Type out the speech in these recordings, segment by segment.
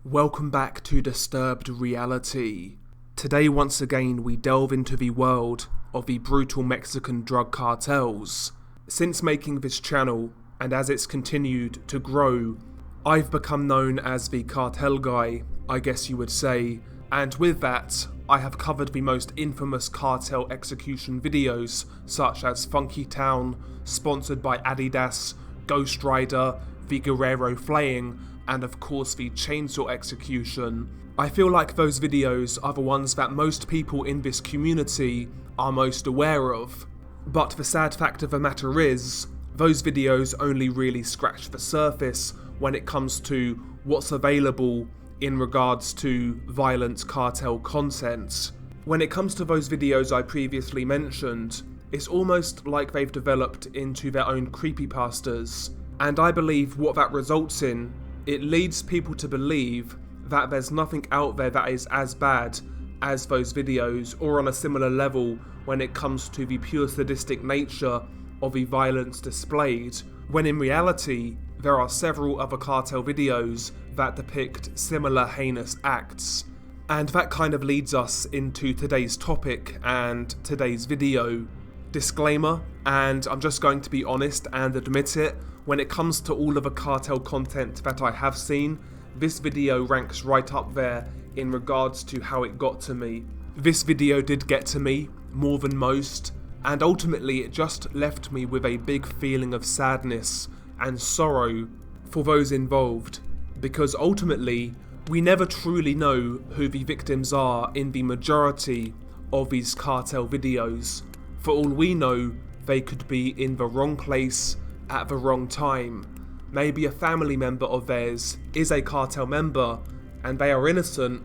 Welcome back to Disturbed Reality. Today once again we delve into the world of the brutal Mexican drug cartels. Since making this channel, and as it's continued to grow, I've become known as the cartel guy, I guess you would say, and with that, I have covered the most infamous cartel execution videos such as Funky Town, sponsored by Adidas, Ghost Rider, the Guerrero flaying, and of course the chainsaw execution. I feel like those videos are the ones that most people in this community are most aware of. But the sad fact of the matter is, those videos only really scratch the surface when it comes to what's available in regards to violent cartel content. When it comes to those videos I previously mentioned, it's almost like they've developed into their own creepypastas, and I believe what that results in, it leads people to believe that there's nothing out there that is as bad as those videos or on a similar level when it comes to the pure sadistic nature of the violence displayed, when in reality there are several other cartel videos that depict similar heinous acts. And that kind of leads us into today's topic and today's video. Disclaimer, and I'm just going to be honest and admit it, when it comes to all of the cartel content that I have seen, this video ranks right up there in regards to how it got to me. This video did get to me, more than most, and ultimately it just left me with a big feeling of sadness and sorrow for those involved, because ultimately, we never truly know who the victims are in the majority of these cartel videos. For all we know, they could be in the wrong place at the wrong time. Maybe a family member of theirs is a cartel member and they are innocent,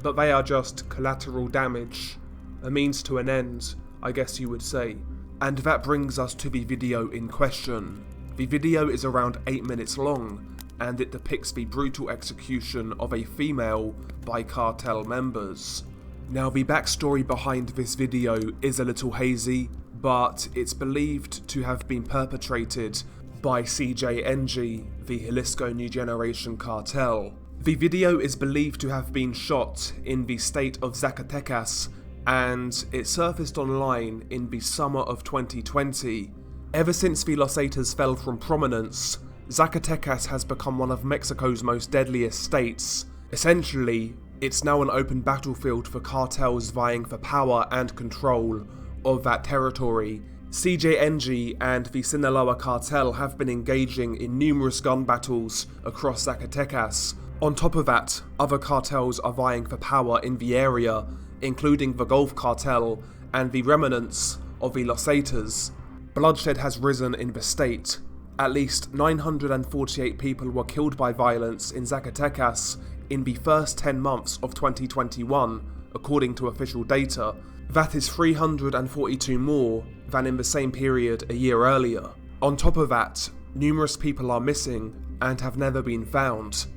but they are just collateral damage, a means to an end, I guess you would say. And that brings us to the video in question. The video is around 8 minutes long, and it depicts the brutal execution of a female by cartel members. Now, the backstory behind this video is a little hazy, but it's believed to have been perpetrated by CJNG, the Jalisco New Generation cartel. The video is believed to have been shot in the state of Zacatecas, and it surfaced online in the summer of 2020. Ever since the Los Zetas fell from prominence, Zacatecas has become one of Mexico's most deadliest states. Essentially, it's now an open battlefield for cartels vying for power and control of that territory. CJNG and the Sinaloa cartel have been engaging in numerous gun battles across Zacatecas. On top of that, other cartels are vying for power in the area, including the Gulf cartel and the remnants of the Los Zetas. Bloodshed has risen in the state. At least 948 people were killed by violence in Zacatecas in the first 10 months of 2021, according to official data. That is 342 more than in the same period a year earlier. On top of that, numerous people are missing and have never been found.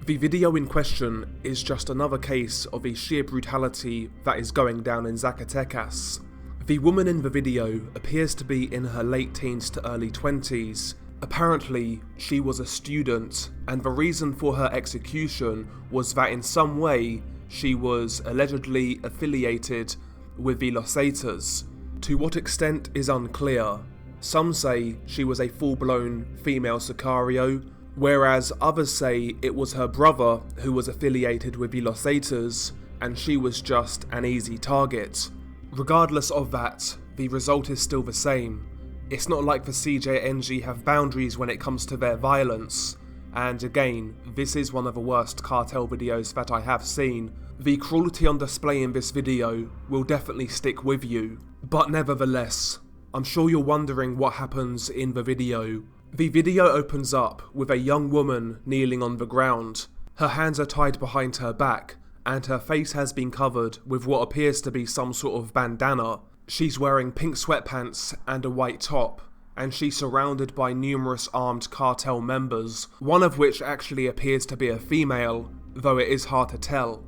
The video in question is just another case of the sheer brutality that is going down in Zacatecas. The woman in the video appears to be in her late teens to early 20s. Apparently, she was a student, and the reason for her execution was that in some way she was allegedly affiliated with the Los Zetas. To what extent is unclear. Some say she was a full-blown female Sicario, whereas others say it was her brother who was affiliated with the Los Zetas, and she was just an easy target. Regardless of that, the result is still the same. It's not like the CJNG have boundaries when it comes to their violence, and again, this is one of the worst cartel videos that I have seen. The cruelty on display in this video will definitely stick with you, but nevertheless, I'm sure you're wondering what happens in the video. The video opens up with a young woman kneeling on the ground. Her hands are tied behind her back, and her face has been covered with what appears to be some sort of bandana. She's wearing pink sweatpants and a white top, and she's surrounded by numerous armed cartel members, one of which actually appears to be a female, though it is hard to tell.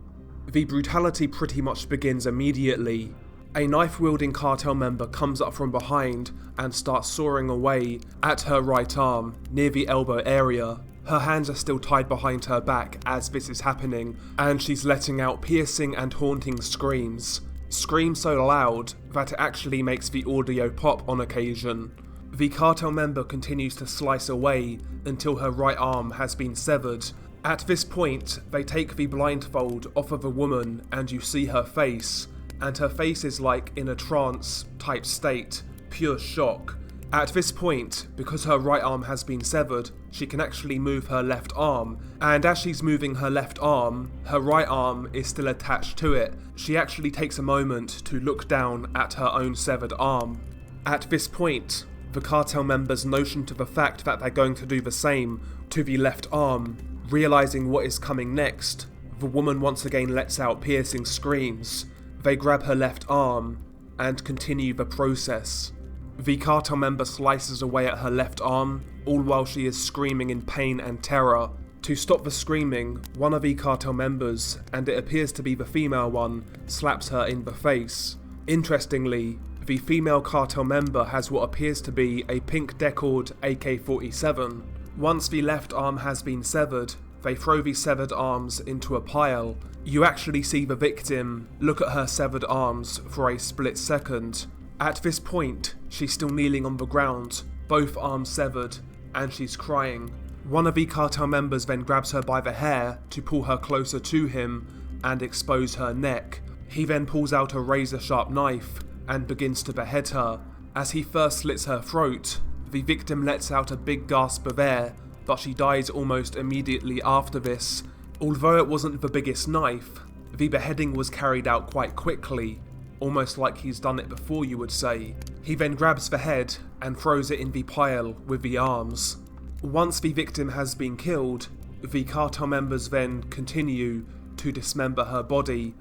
The brutality pretty much begins immediately. A knife-wielding cartel member comes up from behind and starts sawing away at her right arm near the elbow area. Her hands are still tied behind her back as this is happening, and she's letting out piercing and haunting screams. Screams so loud that it actually makes the audio pop on occasion. The cartel member continues to slice away until her right arm has been severed. At this point, they take the blindfold off of a woman and you see her face, and her face is like in a trance type state, pure shock. At this point, because her right arm has been severed, she can actually move her left arm, and as she's moving her left arm, her right arm is still attached to it. She actually takes a moment to look down at her own severed arm. At this point, the cartel members notion to the fact that they're going to do the same to the left arm. Realising what is coming next, the woman once again lets out piercing screams. They grab her left arm and continue the process. The cartel member slices away at her left arm, all while she is screaming in pain and terror. To stop the screaming, one of the cartel members, and it appears to be the female one, slaps her in the face. Interestingly, the female cartel member has what appears to be a pink decked AK-47. Once the left arm has been severed, they throw the severed arms into a pile. You actually see the victim look at her severed arms for a split second. At this point, she's still kneeling on the ground, both arms severed, and she's crying. One of the cartel members then grabs her by the hair to pull her closer to him and expose her neck. He then pulls out a razor-sharp knife and begins to behead her. As he first slits her throat, the victim lets out a big gasp of air, but she dies almost immediately after this. Although it wasn't the biggest knife, the beheading was carried out quite quickly, almost like he's done it before, you would say. He then grabs the head and throws it in the pile with the arms. Once the victim has been killed, the cartel members then continue to dismember her body.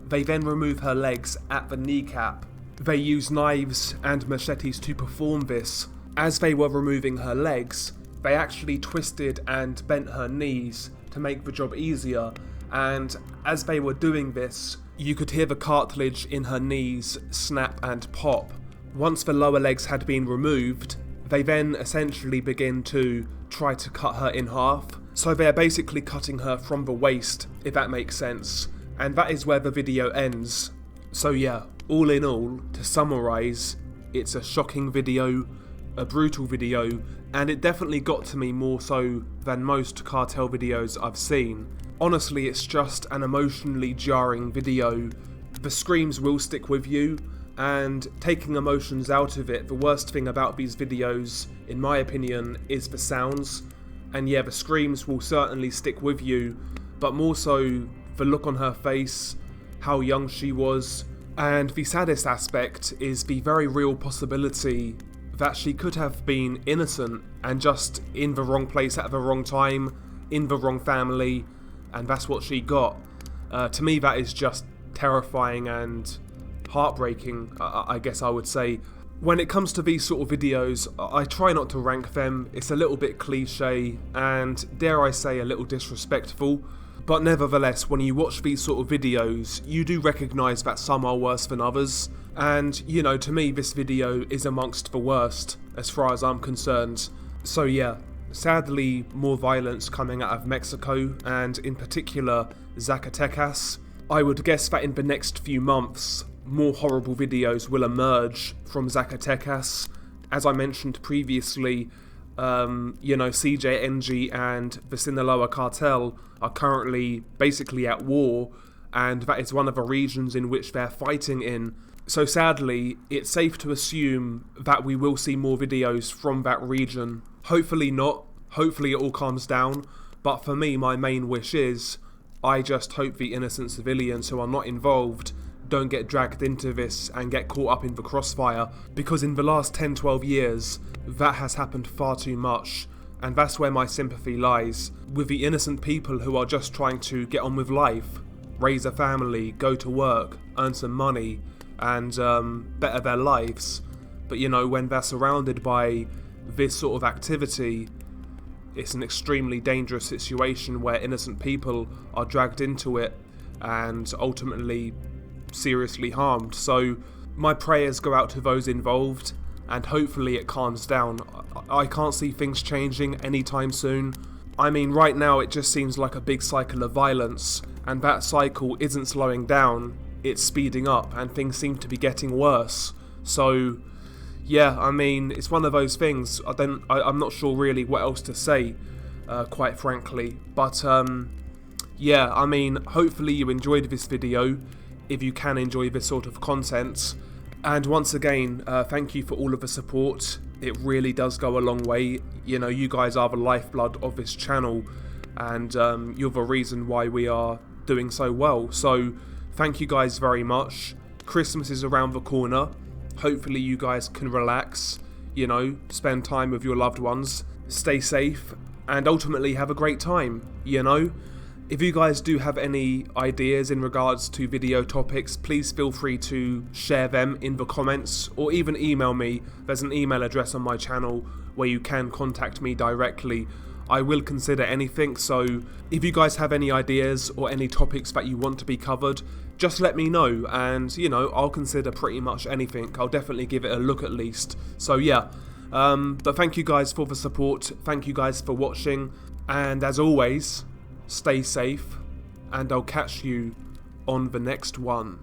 They then remove her legs at the kneecap. They use knives and machetes to perform this. As they were removing her legs, they actually twisted and bent her knees to make the job easier, and as they were doing this, you could hear the cartilage in her knees snap and pop. Once the lower legs had been removed, they then essentially begin to try to cut her in half. So they're basically cutting her from the waist, if that makes sense. And that is where the video ends. So yeah, all in all, to summarise, it's a shocking video, a brutal video, and it definitely got to me more so than most cartel videos I've seen. Honestly, it's just an emotionally jarring video. The screams will stick with you, and taking emotions out of it, the worst thing about these videos, in my opinion, is the sounds. And yeah, the screams will certainly stick with you, but more so the look on her face, how young she was, and the saddest aspect is the very real possibility that she could have been innocent and just in the wrong place at the wrong time, in the wrong family, and that's what she got. To me, that is just terrifying and heartbreaking, I guess I would say. When it comes to these sort of videos, I try not to rank them. It's a little bit cliche and, dare I say, a little disrespectful. But nevertheless, when you watch these sort of videos, you do recognise that some are worse than others. And, you know, to me, this video is amongst the worst, as far as I'm concerned. So yeah, sadly, more violence coming out of Mexico, and in particular, Zacatecas. I would guess that in the next few months, more horrible videos will emerge from Zacatecas. As I mentioned previously, CJNG and the Sinaloa cartel are currently basically at war, and that is one of the regions in which they're fighting in. So sadly, it's safe to assume that we will see more videos from that region. Hopefully not, hopefully it all calms down, but for me, my main wish is, I just hope the innocent civilians who are not involved don't get dragged into this and get caught up in the crossfire, because in the last 10-12 years, that has happened far too much, and that's where my sympathy lies, with the innocent people who are just trying to get on with life, raise a family, go to work, earn some money, and better their lives. But you know, when they're surrounded by this sort of activity, it's an extremely dangerous situation where innocent people are dragged into it and ultimately seriously harmed. So my prayers go out to those involved, and hopefully it calms down. I can't see things changing anytime soon, I mean, right now it just seems like a big cycle of violence, and that cycle isn't slowing down, it's speeding up, and things seem to be getting worse. So, yeah, I mean, it's one of those things. I'm not sure really what else to say, quite frankly. But, yeah, I mean, hopefully you enjoyed this video, if you can enjoy this sort of content. And once again, thank you for all of the support. It really does go a long way. You know, you guys are the lifeblood of this channel, and you're the reason why we are doing so well. So, thank you guys very much. Christmas is around the corner. Hopefully you guys can relax, you know, spend time with your loved ones, stay safe, and ultimately have a great time, you know. If you guys do have any ideas in regards to video topics, please feel free to share them in the comments, or even email me. There's an email address on my channel where you can contact me directly. I will consider anything, so if you guys have any ideas or any topics that you want to be covered, just let me know, and you know, I'll consider pretty much anything. I'll definitely give it a look at least. So yeah, but thank you guys for the support, thank you guys for watching, and as always, stay safe, and I'll catch you on the next one.